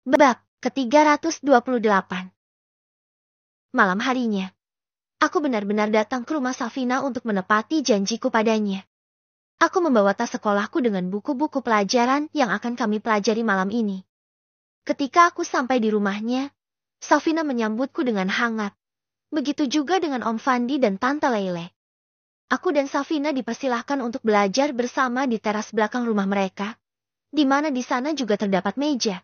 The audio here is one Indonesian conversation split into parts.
Bab ke-328. Malam harinya, aku benar-benar datang ke rumah Safina untuk menepati janjiku padanya. Aku membawa tas sekolahku dengan buku-buku pelajaran yang akan kami pelajari malam ini. Ketika aku sampai di rumahnya, Safina menyambutku dengan hangat. Begitu juga dengan Om Fandi dan Tante Leile. Aku dan Safina dipersilahkan untuk belajar bersama di teras belakang rumah mereka, di mana di sana juga terdapat meja.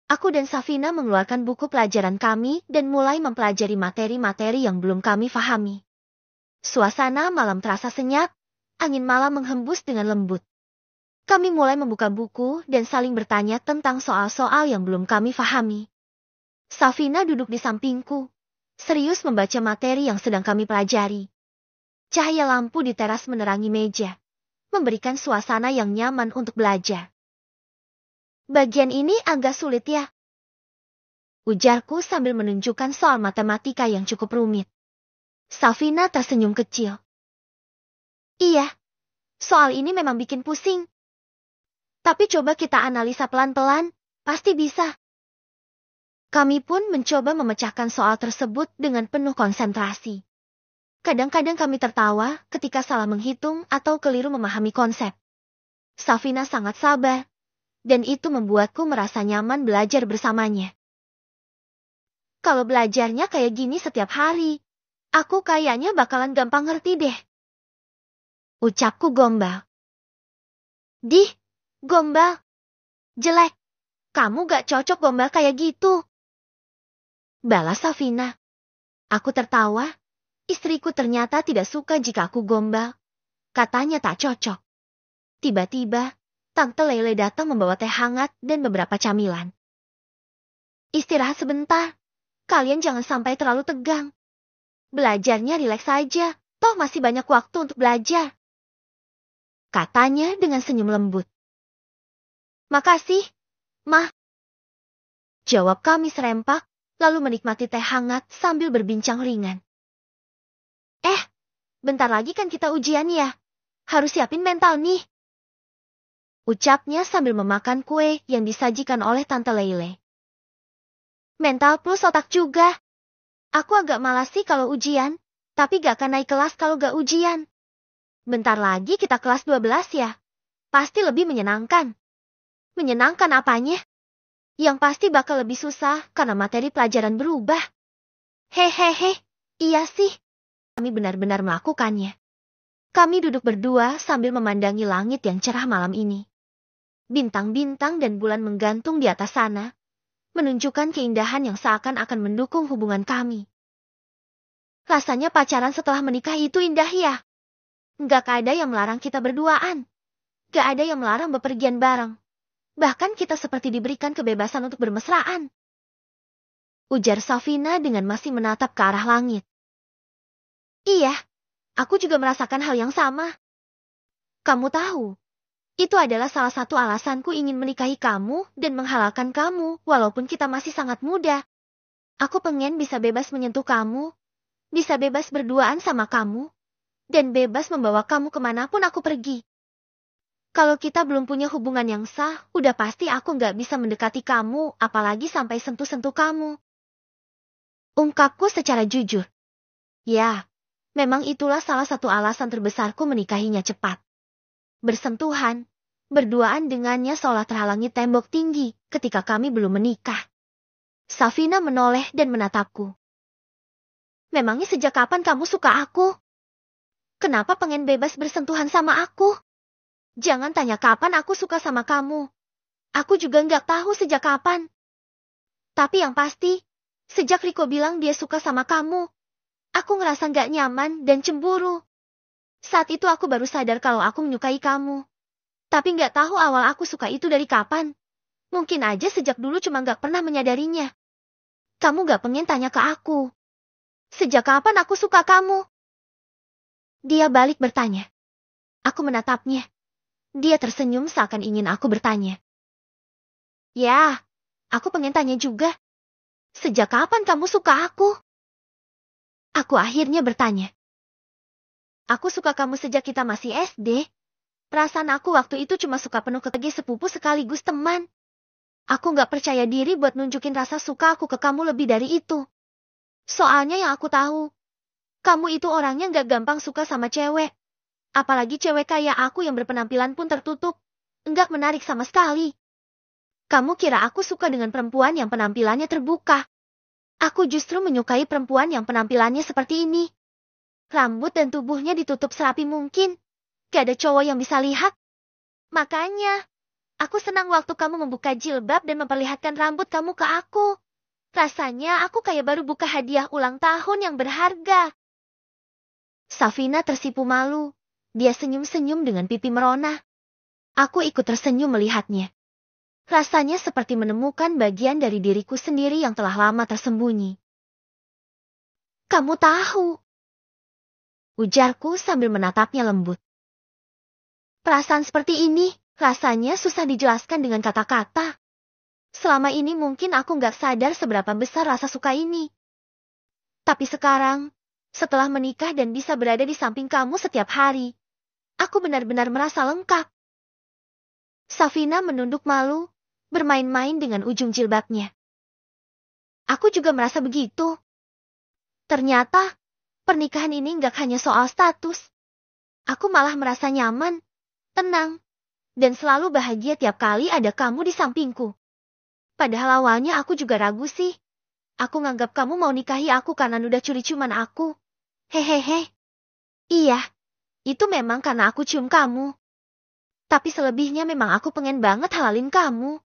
Aku dan Safina mengeluarkan buku pelajaran kami dan mulai mempelajari materi-materi yang belum kami fahami. Suasana malam terasa senyap, angin malam menghembus dengan lembut. Kami mulai membuka buku dan saling bertanya tentang soal-soal yang belum kami fahami. Safina duduk di sampingku, serius membaca materi yang sedang kami pelajari. Cahaya lampu di teras menerangi meja, memberikan suasana yang nyaman untuk belajar. Bagian ini agak sulit ya, ujarku sambil menunjukkan soal matematika yang cukup rumit. Safina tersenyum kecil. Iya, soal ini memang bikin pusing. Tapi coba kita analisa pelan-pelan, pasti bisa. Kami pun mencoba memecahkan soal tersebut dengan penuh konsentrasi. Kadang-kadang kami tertawa ketika salah menghitung atau keliru memahami konsep. Safina sangat sabar, dan itu membuatku merasa nyaman belajar bersamanya. Kalau belajarnya kayak gini setiap hari, aku kayaknya bakalan gampang ngerti deh, ucapku gombal. Dih, gombal. Jelek. Kamu gak cocok gombal kayak gitu, balas Safina. Aku tertawa. Istriku ternyata tidak suka jika aku gombal. Katanya tak cocok. Tiba-tiba, Tante Leile datang membawa teh hangat dan beberapa camilan. Istirahat sebentar. Kalian jangan sampai terlalu tegang. Belajarnya rileks saja, toh masih banyak waktu untuk belajar, katanya dengan senyum lembut. Makasih, Mah, jawab kami serempak, lalu menikmati teh hangat sambil berbincang ringan. Bentar lagi kan kita ujian ya, harus siapin mental nih, ucapnya sambil memakan kue yang disajikan oleh Tante Leile. Mental plus otak juga. Aku agak malas sih kalau ujian, tapi gak akan naik kelas kalau gak ujian. Bentar lagi kita kelas 12 ya, pasti lebih menyenangkan. Menyenangkan apanya? Yang pasti bakal lebih susah karena materi pelajaran berubah. Hehehe, iya sih. Kami benar-benar melakukannya. Kami duduk berdua sambil memandangi langit yang cerah malam ini. Bintang-bintang dan bulan menggantung di atas sana, menunjukkan keindahan yang seakan-akan mendukung hubungan kami. Rasanya pacaran setelah menikah itu indah ya. Gak ada yang melarang kita berduaan. Gak ada yang melarang bepergian bareng. Bahkan kita seperti diberikan kebebasan untuk bermesraan, ujar Safina dengan masih menatap ke arah langit. Iya, aku juga merasakan hal yang sama. Kamu tahu, itu adalah salah satu alasanku ingin menikahi kamu dan menghalalkan kamu walaupun kita masih sangat muda. Aku pengen bisa bebas menyentuh kamu, bisa bebas berduaan sama kamu, dan bebas membawa kamu kemanapun aku pergi. Kalau kita belum punya hubungan yang sah, udah pasti aku nggak bisa mendekati kamu, apalagi sampai sentuh-sentuh kamu, ungkapku secara jujur. Ya, memang itulah salah satu alasan terbesarku menikahinya cepat. Bersentuhan, berduaan dengannya seolah terhalangi tembok tinggi ketika kami belum menikah. Safina menoleh dan menatapku. Memangnya sejak kapan kamu suka aku? Kenapa pengen bebas bersentuhan sama aku? Jangan tanya kapan aku suka sama kamu. Aku juga nggak tahu sejak kapan. Tapi yang pasti, sejak Riko bilang dia suka sama kamu, aku ngerasa nggak nyaman dan cemburu. Saat itu aku baru sadar kalau aku menyukai kamu. Tapi nggak tahu awal aku suka itu dari kapan. Mungkin aja sejak dulu cuma nggak pernah menyadarinya. Kamu nggak pengen tanya ke aku. Sejak kapan aku suka kamu? Dia balik bertanya. Aku menatapnya. Dia tersenyum seakan ingin aku bertanya. Ya, aku pengen tanya juga. Sejak kapan kamu suka aku? Aku akhirnya bertanya. Aku suka kamu sejak kita masih SD. Perasaan aku waktu itu cuma suka penuh sebagai sepupu sekaligus teman. Aku nggak percaya diri buat nunjukin rasa suka aku ke kamu lebih dari itu. Soalnya yang aku tahu, kamu itu orangnya nggak gampang suka sama cewek. Apalagi cewek kayak aku yang berpenampilan pun tertutup. Nggak menarik sama sekali. Kamu kira aku suka dengan perempuan yang penampilannya terbuka. Aku justru menyukai perempuan yang penampilannya seperti ini. Rambut dan tubuhnya ditutup serapi mungkin. Gak ada cowok yang bisa lihat. Makanya, aku senang waktu kamu membuka jilbab dan memperlihatkan rambut kamu ke aku. Rasanya aku kayak baru buka hadiah ulang tahun yang berharga. Safina tersipu malu. Dia senyum-senyum dengan pipi merona. Aku ikut tersenyum melihatnya. Rasanya seperti menemukan bagian dari diriku sendiri yang telah lama tersembunyi. Kamu tahu, ujarku sambil menatapnya lembut. Perasaan seperti ini, rasanya susah dijelaskan dengan kata-kata. Selama ini mungkin aku nggak sadar seberapa besar rasa suka ini. Tapi sekarang, setelah menikah dan bisa berada di samping kamu setiap hari, aku benar-benar merasa lengkap. Safina menunduk malu, bermain-main dengan ujung jilbabnya. Aku juga merasa begitu. Ternyata, pernikahan ini nggak hanya soal status. Aku malah merasa nyaman, tenang, dan selalu bahagia tiap kali ada kamu di sampingku. Padahal awalnya aku juga ragu sih. Aku nganggap kamu mau nikahi aku karena udah curi ciuman aku. Hehehe. Iya, itu memang karena aku cium kamu. Tapi selebihnya memang aku pengen banget halalin kamu.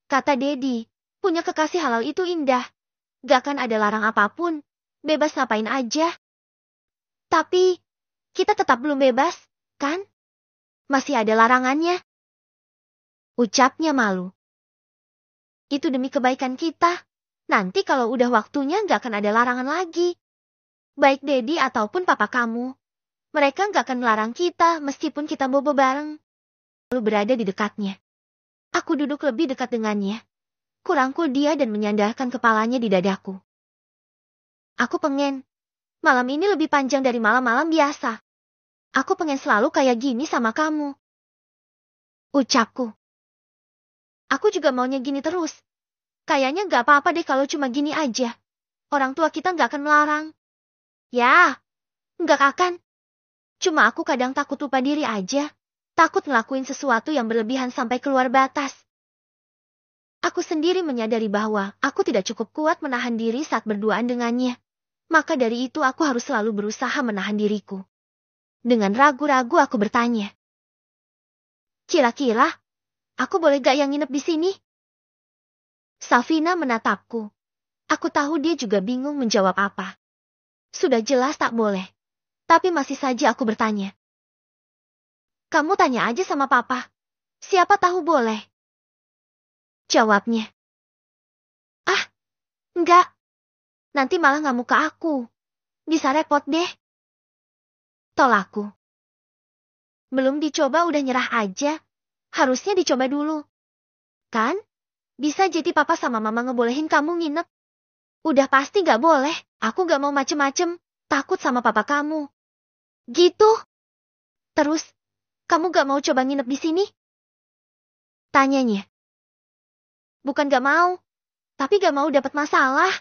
Kata Dedi, punya kekasih halal itu indah. Gak akan ada larang apapun. Bebas ngapain aja. Tapi, kita tetap belum bebas, kan? Masih ada larangannya. Ucapnya malu. Itu demi kebaikan kita. Nanti kalau udah waktunya gak akan ada larangan lagi. Baik Dedi ataupun papa kamu. Mereka gak akan melarang kita meskipun kita bobo bareng. Lalu berada di dekatnya. Aku duduk lebih dekat dengannya. Kurangkul dia dan menyandarkan kepalanya di dadaku. Aku pengen. Malam ini lebih panjang dari malam-malam biasa. Aku pengen selalu kayak gini sama kamu. Ucapku. Aku juga maunya gini terus. Kayaknya gak apa-apa deh kalau cuma gini aja. Orang tua kita gak akan melarang. Ya, gak akan. Cuma aku kadang takut lupa diri aja. Takut ngelakuin sesuatu yang berlebihan sampai keluar batas. Aku sendiri menyadari bahwa aku tidak cukup kuat menahan diri saat berduaan dengannya. Maka dari itu aku harus selalu berusaha menahan diriku. Dengan ragu-ragu aku bertanya. Kira-kira, aku boleh gak yang nginep di sini? Safina menatapku. Aku tahu dia juga bingung menjawab apa. Sudah jelas tak boleh. Tapi masih saja aku bertanya. Kamu tanya aja sama papa. Siapa tahu boleh. Jawabnya. Ah, enggak. Nanti malah ngamuk ke aku. Bisa repot deh. Tolakku. Belum dicoba udah nyerah aja. Harusnya dicoba dulu. Kan? Bisa jadi papa sama mama ngebolehin kamu nginep. Udah pasti gak boleh. Aku gak mau macem-macem. Takut sama papa kamu. Gitu. Terus, kamu gak mau coba nginep di sini? Tanyanya. Bukan gak mau. Tapi gak mau dapat masalah.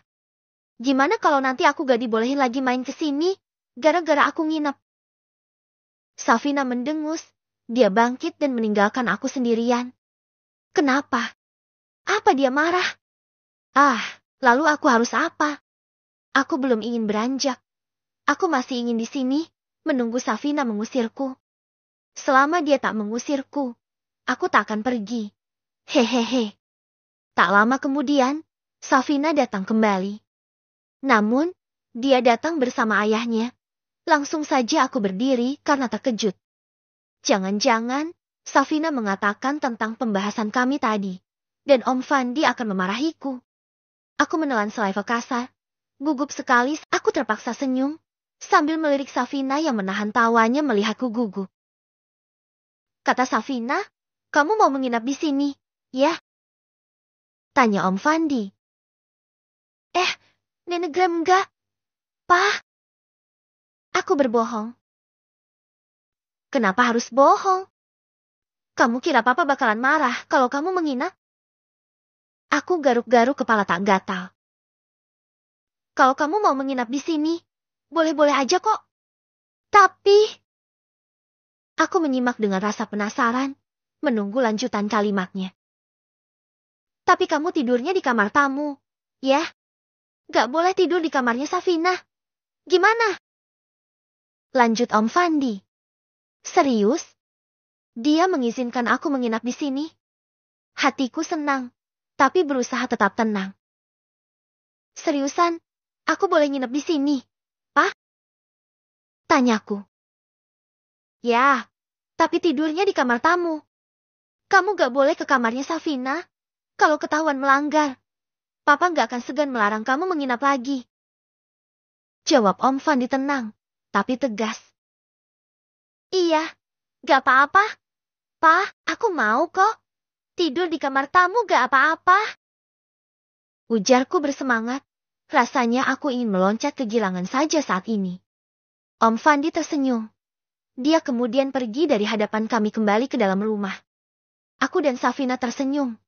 Gimana kalau nanti aku gak dibolehin lagi main ke sini? Gara-gara aku nginep. Safina mendengus. Dia bangkit dan meninggalkan aku sendirian. Kenapa? Apa dia marah? Ah, lalu aku harus apa? Aku belum ingin beranjak. Aku masih ingin di sini, menunggu Safina mengusirku. Selama dia tak mengusirku, aku tak akan pergi. Hehehe. Tak lama kemudian, Safina datang kembali. Namun, dia datang bersama ayahnya. Langsung saja aku berdiri karena terkejut. Jangan-jangan, Safina mengatakan tentang pembahasan kami tadi. Dan Om Fandi akan memarahiku. Aku menelan saliva kasar. Gugup sekali, aku terpaksa senyum. Sambil melirik Safina yang menahan tawanya melihatku gugup. Kata Safina, kamu mau menginap di sini, ya? Tanya Om Fandi. Nenek Graham enggak. Pak. Aku berbohong. Kenapa harus bohong? Kamu kira papa bakalan marah kalau kamu menginap? Aku garuk-garuk kepala tak gatal. Kalau kamu mau menginap di sini, boleh-boleh aja kok. Tapi... Aku menyimak dengan rasa penasaran, menunggu lanjutan kalimatnya. Tapi kamu tidurnya di kamar tamu, ya? Gak boleh tidur di kamarnya Safina. Gimana? Lanjut Om Fandi. Serius? Dia mengizinkan aku menginap di sini? Hatiku senang, tapi berusaha tetap tenang. Seriusan, aku boleh nginep di sini, Pak? Tanyaku. Ya, tapi tidurnya di kamar tamu. Kamu gak boleh ke kamarnya Safina. Kalau ketahuan melanggar, Papa gak akan segan melarang kamu menginap lagi. Jawab Om Fandi tenang, tapi tegas. Iya, gak apa-apa. Pa, aku mau kok. Tidur di kamar tamu gak apa-apa. Ujarku bersemangat. Rasanya aku ingin meloncat kegirangan saja saat ini. Om Fandi tersenyum. Dia kemudian pergi dari hadapan kami kembali ke dalam rumah. Aku dan Safina tersenyum.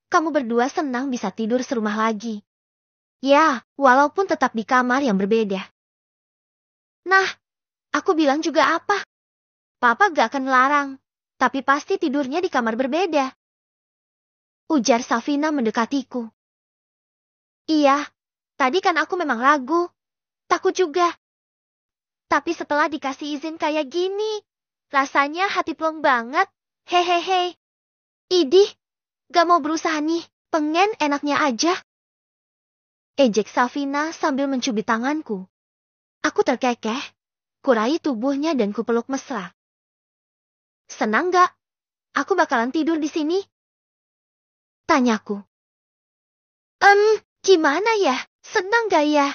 Kamu berdua senang bisa tidur serumah lagi. Ya, walaupun tetap di kamar yang berbeda. Nah, aku bilang juga apa? Papa gak akan melarang, tapi pasti tidurnya di kamar berbeda. Ujar Safina mendekatiku. Iya, tadi kan aku memang ragu. Takut juga. Tapi setelah dikasih izin kayak gini, rasanya hati plong banget. Hehehe. Idih, gak mau berusaha nih, pengen enaknya aja. Ejek Safina sambil mencubit tanganku. Aku terkekeh, kurai tubuhnya dan kupeluk mesra. Senang gak? Aku bakalan tidur di sini? Tanyaku. Gimana ya? Senang gak ya?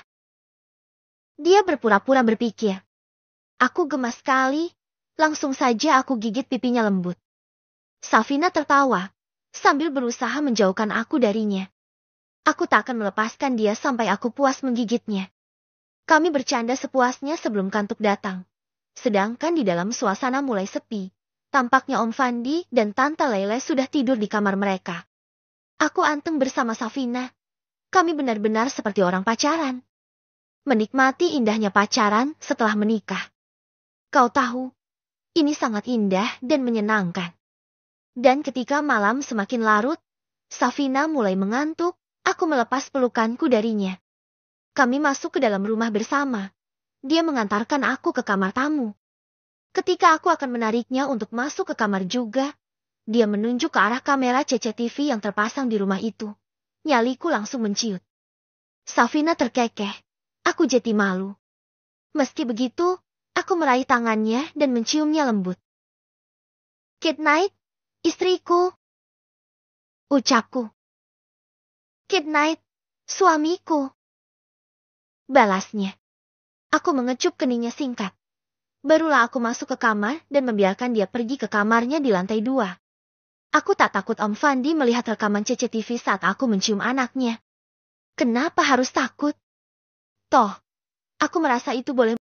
Dia berpura-pura berpikir. Aku gemas sekali, langsung saja aku gigit pipinya lembut. Safina tertawa, sambil berusaha menjauhkan aku darinya. Aku tak akan melepaskan dia sampai aku puas menggigitnya. Kami bercanda sepuasnya sebelum kantuk datang. Sedangkan di dalam suasana mulai sepi, tampaknya Om Fandi dan Tante Lele sudah tidur di kamar mereka. Aku anteng bersama Safina. Kami benar-benar seperti orang pacaran. Menikmati indahnya pacaran setelah menikah. Kau tahu, ini sangat indah dan menyenangkan. Dan ketika malam semakin larut, Safina mulai mengantuk, aku melepas pelukanku darinya. Kami masuk ke dalam rumah bersama. Dia mengantarkan aku ke kamar tamu. Ketika aku akan menariknya untuk masuk ke kamar juga, dia menunjuk ke arah kamera CCTV yang terpasang di rumah itu. Nyaliku langsung menciut. Safina terkekeh. Aku jadi malu. Meski begitu, aku meraih tangannya dan menciumnya lembut. Good night, istriku. Ucapku. Good night, suamiku. Balasnya. Aku mengecup keningnya singkat. Barulah aku masuk ke kamar dan membiarkan dia pergi ke kamarnya di lantai 2. Aku tak takut Om Fandi melihat rekaman CCTV saat aku mencium anaknya. Kenapa harus takut? Toh, aku merasa itu boleh